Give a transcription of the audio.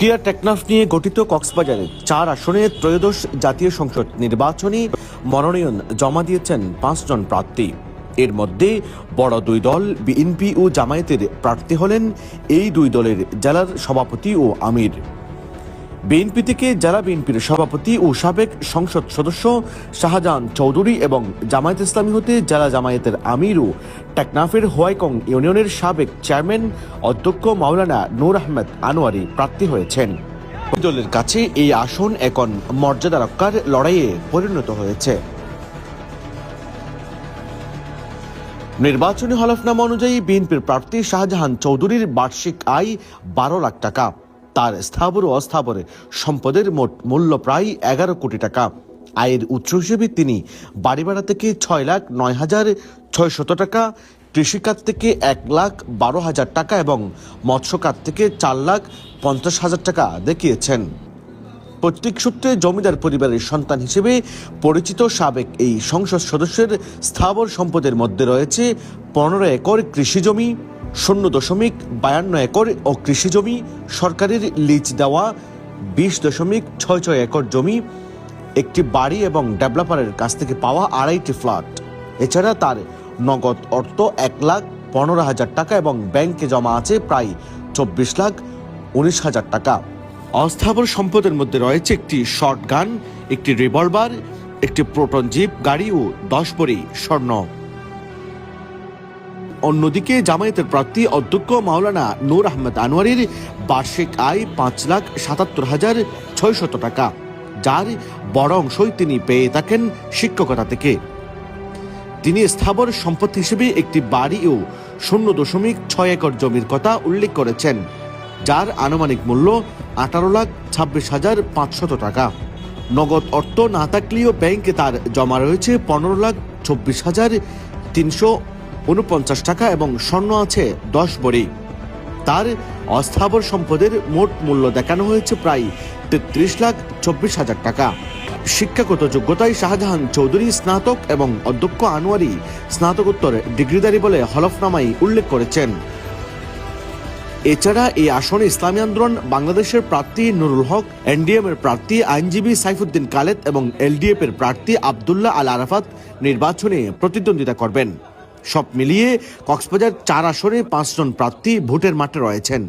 উখিয়া টেকনাফ নিয়ে গঠিত কক্সবাজারে 4 আসনে ত্রয়োদশ জাতীয় সংসদ নির্বাচনী মনোনয়ন জমা দিয়েছেন 5 জন প্রার্থী। এর মধ্যে বড় দুই দল বিএনপি ও জামায়াতের প্রার্থী হলেন এই দুই দলের জেলার সভাপতি ও আমির। বিএনপি থেকে জেলা বিএনপির সভাপতি ও সাবেক সংসদ সদস্য শাহজাহান চৌধুরী এবং জামায়াত ইসলামী হতে জেলা জামায়াতের আমির ও টেকনাফের হোয়াইকং ইউনিয়নের সাবেক চেয়ারম্যান অধ্যক্ষ মাওলানা নূর আহমেদ আনোয়ারি প্রার্থী হয়েছেন। দলের কাছে এই আসন এখন মর্যাদা রক্ষার লড়াইয়ে পরিণত হয়েছে। নির্বাচনী হলফনামা অনুযায়ী বিএনপির প্রার্থী শাহজাহান চৌধুরীর বার্ষিক আয় 12 লাখ টাকা। তার স্থাবর ও অস্থাবর সম্পদের মোট মূল্য প্রায় 11 কোটি টাকা। আয়ের উৎস হিসেবে তিনি বাড়ি ভাড়া থেকে 6,09,600 টাকা, কৃষিখাত থেকে 1,12,000 টাকা এবং মৎস্য খাত থেকে 4,50,000 টাকা দেখিয়েছেন। পৈতৃক সূত্রে জমিদার পরিবারের সন্তান হিসেবে পরিচিত সাবেক এই সংসদ সদস্যের স্থাবর সম্পদের মধ্যে রয়েছে 15 একর কৃষি জমি, 0.52 একর ও কৃষি জমি, সরকারের লিজ দেওয়া 20.66 একর জমি, একটি বাড়ি এবং ডেভেলপারের কাছ থেকে পাওয়া 2.5টি ফ্ল্যাট। এছাড়া তার নগদ অর্থ 1,15,000 টাকা এবং ব্যাংকে জমা আছে প্রায় 24,19,000 টাকা। অস্থাবর সম্পদের মধ্যে রয়েছে একটি শর্টগান, একটি রিভলভার, একটি প্রোটন জিপ গাড়ি ও 10 ভরি স্বর্ণ। অন্যদিকে জামায়াতের প্রার্থী অধ্যক্ষ মাওলানা নূর আহমেদ আনোয়ারির বার্ষিক আয় 5,77,600 টাকা, যার বড় অংশই তিনি পেয়ে থাকেন শিক্ষকতা থেকে। তিনি স্থাবর সম্পত্তি হিসেবে একটি বাড়ি ও 0.6 একর জমির কথা উল্লেখ করেছেন, যার আনুমানিক মূল্য 18,26,500 টাকা। নগদ অর্থ না থাকলেও ব্যাংকে তার জমা রয়েছে 15,24,349 টাকা এবং স্বর্ণ আছে 10 ভরি। তার অস্থাবর সম্পদের মোট মূল্য দেখানো হয়েছে প্রায় 33,24,000 টাকা। শিক্ষাগত যোগ্যতায় শাহজাহান চৌধুরী স্নাতক এবং অধ্যক্ষ আনোয়ারি স্নাতকোত্তর ডিগ্রিধারী বলে হলফনামায় উল্লেখ করেছেন। এছাড়া এই আসনে ইসলামী আন্দোলন বাংলাদেশের প্রার্থী নুরুল হক, এনডিএম এর প্রার্থী আইনজীবী সাইফুদ্দিন খালেদ এবং এলডিএফ এর প্রার্থী আব্দুল্লাহ আল আরাফাত নির্বাচনে প্রতিদ্বন্দ্বিতা করবেন। সব মিলিয়ে কক্সবাজার 4 আসনে 5 জন প্রার্থী ভোটের মাঠে রয়েছেন।